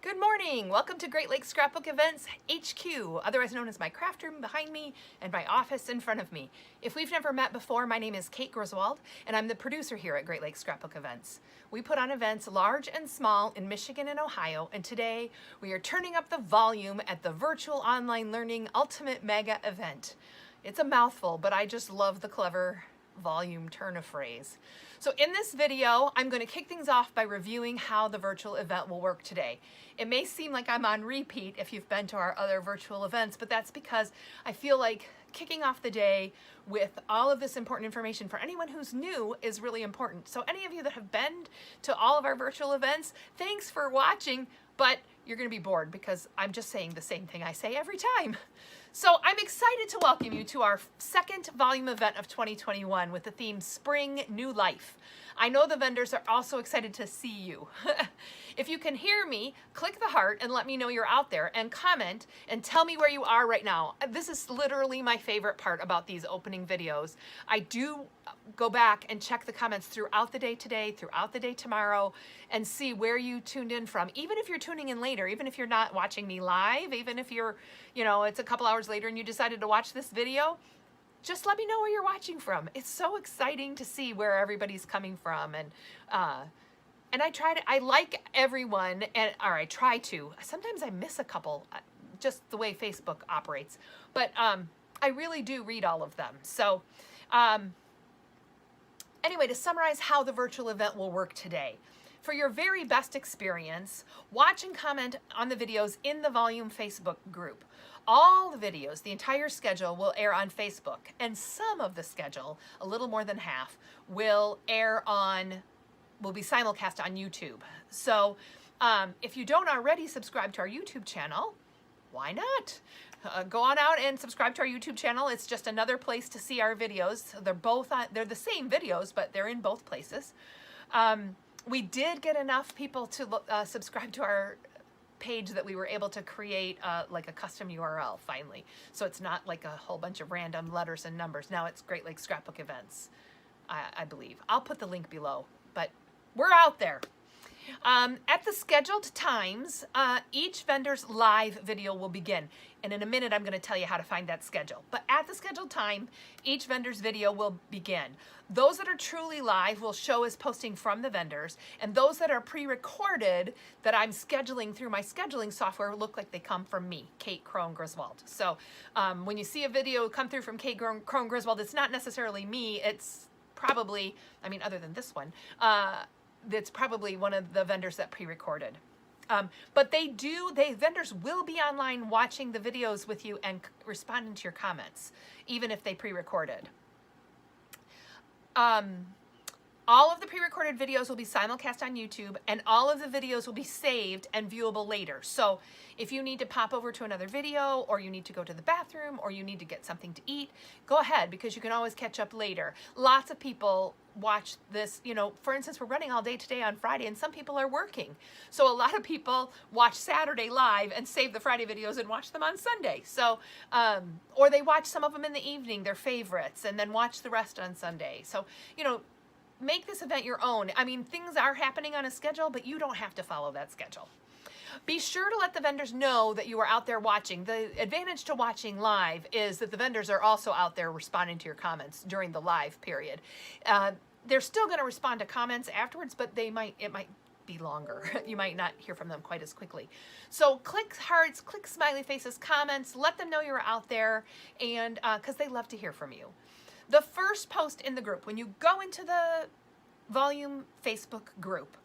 Good morning! Welcome to Great Lakes Scrapbook Events HQ, otherwise known as my craft room behind me and my office in front of me. If we've never met before, my name is Kate Griswold and I'm the producer here at Great Lakes Scrapbook Events. We put on events large and small in Michigan and Ohio, and today we are turning up the volume at the Virtual Online Learning Ultimate Mega Event. It's a mouthful, but I just love the clever volume turn of phrase. So in this video, I'm going to kick things off by reviewing how the virtual event will work today. It may seem like I'm on repeat if you've been to our other virtual events, but that's because I feel like kicking off the day with all of this important information for anyone who's new is really important. So any of you that have been to all of our virtual events, thanks for watching, but you're going to be bored because I'm just saying the same thing I say every time. So I'm excited to welcome you to our second volume event of 2021 with the theme Spring New Life. I know the vendors are also excited to see you. If you can hear me, click the heart and let me know you're out there, and comment and tell me where you are right now. This is literally my favorite part about these opening videos. I do go back and check the comments throughout the day today, throughout the day tomorrow, and see where you tuned in from. Even if you're tuning in later, even if you're not watching me live, even if you're, it's a couple hours later and you decided to watch this video, just let me know where you're watching from. It's so exciting to see where everybody's coming from, and I like everyone, or I try to. Sometimes I miss a couple, just the way Facebook operates, but I really do read all of them. So anyway, to summarize how the virtual event will work today. For your very best experience, watch and comment on the videos in the Volume Facebook group. All the videos, the entire schedule, will air on Facebook, and some of the schedule, a little more than half, will be simulcast on YouTube. So if you don't already subscribe to our YouTube channel, why not? Go on out and subscribe to our YouTube channel. It's just another place to see our videos. They're the same videos, but they're in both places. We did get enough people to subscribe to our page that we were able to create like a custom URL finally. So it's not like a whole bunch of random letters and numbers. Now it's Great Lakes Scrapbook Events, I believe. I'll put the link below, but we're out there. At the scheduled times, each vendor's live video will begin. And in a minute, I'm going to tell you how to find that schedule. But at the scheduled time, each vendor's video will begin. Those that are truly live will show as posting from the vendors, and those that are pre-recorded that I'm scheduling through my scheduling software look like they come from me, Kate Crone Griswold. So when you see a video come through from Kate Crone Griswold, it's not necessarily me. It's probably, other than this one, that's probably one of the vendors that pre-recorded. But vendors will be online watching the videos with you and responding to your comments, even if they pre-recorded. All of the pre-recorded videos will be simulcast on YouTube, and all of the videos will be saved and viewable later. So if you need to pop over to another video, or you need to go to the bathroom, or you need to get something to eat, go ahead, because you can always catch up later. Lots of people watch this, for instance, we're running all day today on Friday, and some people are working. So a lot of people watch Saturday live and save the Friday videos and watch them on Sunday. So, or they watch some of them in the evening, their favorites, and then watch the rest on Sunday. So, make this event your own. Things are happening on a schedule, but you don't have to follow that schedule. Be sure to let the vendors know that you are out there watching. The advantage to watching live is that the vendors are also out there responding to your comments during the live period. They're still going to respond to comments afterwards, but it might be longer. You might not hear from them quite as quickly. So click hearts, click smiley faces, comments, let them know you're out there, and because they love to hear from you. The first post in the group, when you go into the Volume Facebook group,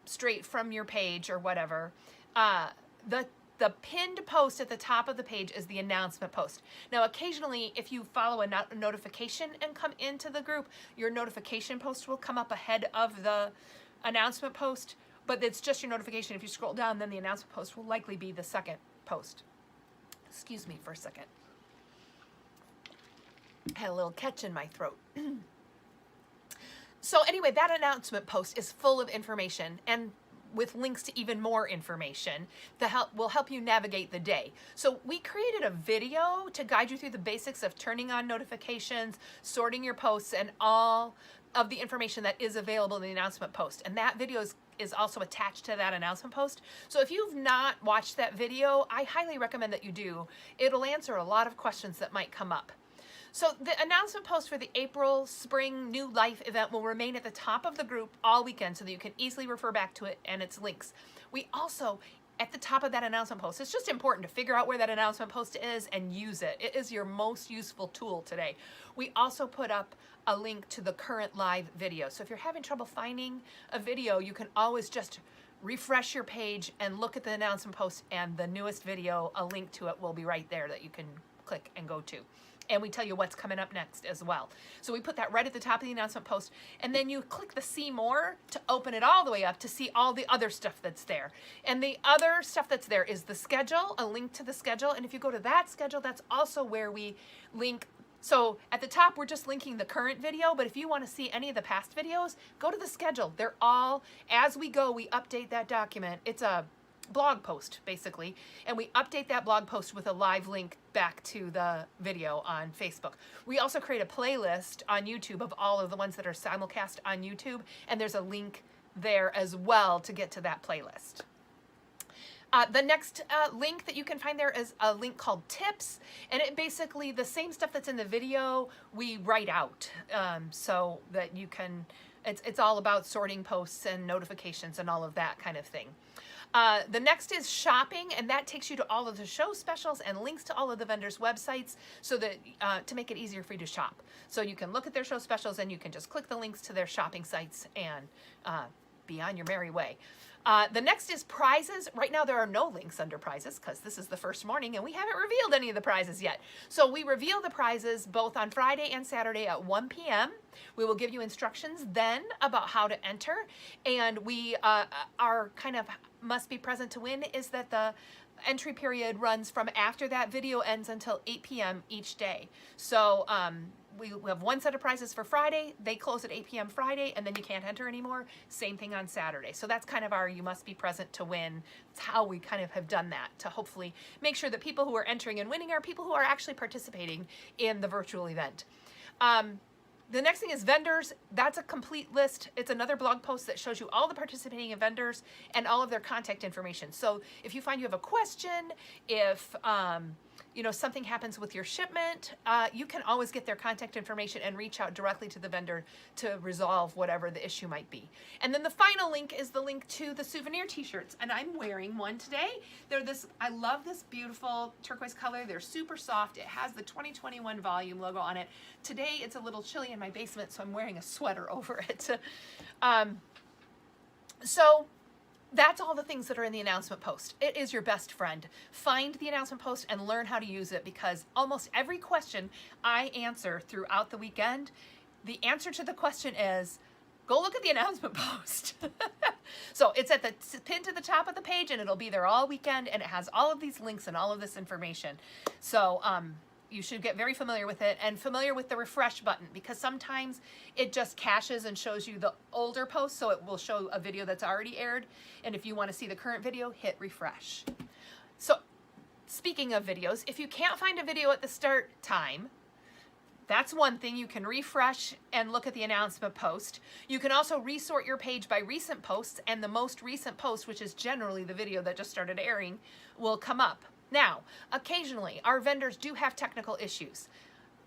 straight from your page or whatever, the pinned post at the top of the page is the announcement post. Now, occasionally, if you follow a notification and come into the group, your notification post will come up ahead of the announcement post, but it's just your notification. If you scroll down, then the announcement post will likely be the second post. Excuse me for a second. I had a little catch in my throat. So anyway, that announcement post is full of information, and with links to even more information that will help you navigate the day. So we created a video to guide you through the basics of turning on notifications, sorting your posts, and all of the information that is available in the announcement post. And that video is is also attached to that announcement post. So if you've not watched that video, I highly recommend that you do. It'll answer a lot of questions that might come up. So the announcement post for the April Spring New Life event will remain at the top of the group all weekend so that you can easily refer back to it and its links. We also, at the top of that announcement post, it's just important to figure out where that announcement post is and use it. It is your most useful tool today. We also put up a link to the current live video. So if you're having trouble finding a video, you can always just refresh your page and look at the announcement post, and the newest video, a link to it will be right there that you can click and go to. And we tell you what's coming up next as well. So we put that right at the top of the announcement post, and then you click the see more to open it all the way up to see all the other stuff that's there. And the other stuff that's there is the schedule, a link to the schedule. And if you go to that schedule, that's also where we link. So at the top, we're just linking the current video, but if you want to see any of the past videos, go to the schedule. They're all, as we go, we update that document. It's a blog post basically, and we update that blog post with a live link back to the video on Facebook. We also create a playlist on YouTube of all of the ones that are simulcast on YouTube, and there's a link there as well to get to that playlist. The next link that you can find there is a link called Tips, and it basically, the same stuff that's in the video, we write out so that you can, it's all about sorting posts and notifications and all of that kind of thing. The next is shopping, and that takes you to all of the show specials and links to all of the vendors' websites so that to make it easier for you to shop. So you can look at their show specials and you can just click the links to their shopping sites and be on your merry way. The next is prizes. Right now there are no links under prizes because this is the first morning and we haven't revealed any of the prizes yet. So we reveal the prizes both on Friday and Saturday at 1 p.m. We will give you instructions then about how to enter, and we are kind of must be present to win is that the entry period runs from after that video ends until 8 p.m. each day. So we have one set of prizes for Friday. They close at 8 p.m. Friday, and then you can't enter anymore. Same thing on Saturday. So that's kind of our you must be present to win. It's how we kind of have done that to hopefully make sure that people who are entering and winning are people who are actually participating in the virtual event. The next thing is vendors. That's a complete list. It's another blog post that shows you all the participating vendors and all of their contact information. So if you find you have a question, if you know, something happens with your shipment, you can always get their contact information and reach out directly to the vendor to resolve whatever the issue might be. And then the final link is the link to the souvenir t-shirts, and I'm wearing one today. They're this, I love this beautiful turquoise color. They're super soft. It has the 2021 volume logo on it. Today it's a little chilly in my basement, so I'm wearing a sweater over it. So that's all the things that are in the announcement post. It is your best friend. Find the announcement post and learn how to use it, because almost every question I answer throughout the weekend, the answer to the question is, go look at the announcement post. So it's at the pinned to the top of the page, and it'll be there all weekend, and it has all of these links and all of this information. So you should get very familiar with it, and familiar with the refresh button, because sometimes it just caches and shows you the older post, so it will show a video that's already aired, and if you want to see the current video, hit refresh. So speaking of videos, if you can't find a video at the start time, that's one thing. You can refresh and look at the announcement post. You can also resort your page by recent posts, and the most recent post, which is generally the video that just started airing, will come up. Now, occasionally, our vendors do have technical issues.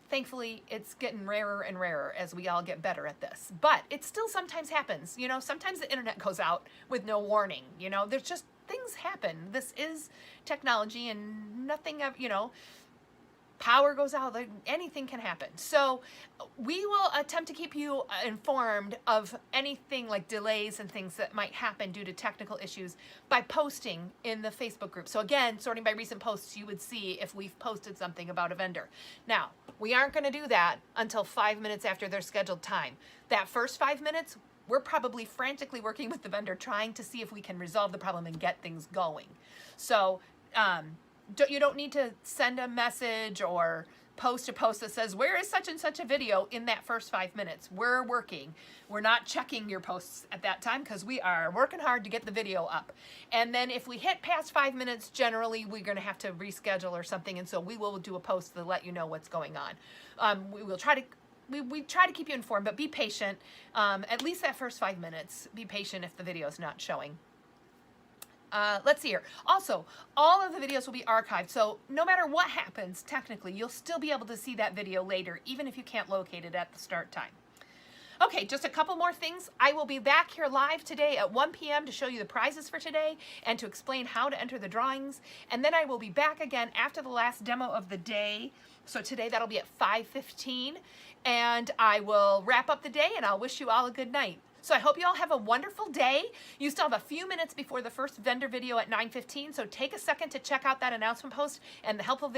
Thankfully, it's getting rarer and rarer as we all get better at this. But it still sometimes happens. You know, sometimes the internet goes out with no warning. You know, there's just things happen. This is technology, and nothing, you know, power goes out, like anything can happen. So we will attempt to keep you informed of anything like delays and things that might happen due to technical issues by posting in the Facebook group. So again, sorting by recent posts, you would see if we've posted something about a vendor. Now, we aren't going to do that until 5 minutes after their scheduled time. That first 5 minutes, we're probably frantically working with the vendor trying to see if we can resolve the problem and get things going. So you don't need to send a message or post a post that says, where is such and such a video in that first 5 minutes. We're working. We're not checking your posts at that time because we are working hard to get the video up. And then if we hit past 5 minutes, generally we're going to have to reschedule or something. And so we will do a post to let you know what's going on. We will try to we try to keep you informed, but be patient. At least that first 5 minutes. Be patient if the video is not showing. Let's see here. Also, all of the videos will be archived, so no matter what happens, technically, you'll still be able to see that video later, even if you can't locate it at the start time. Okay, just a couple more things. I will be back here live today at 1 p.m. to show you the prizes for today and to explain how to enter the drawings. And then I will be back again after the last demo of the day. So today that'll be at 5:15. And I will wrap up the day and I'll wish you all a good night. So I hope you all have a wonderful day. You still have a few minutes before the first vendor video at 9:15. So take a second to check out that announcement post and the helpful video.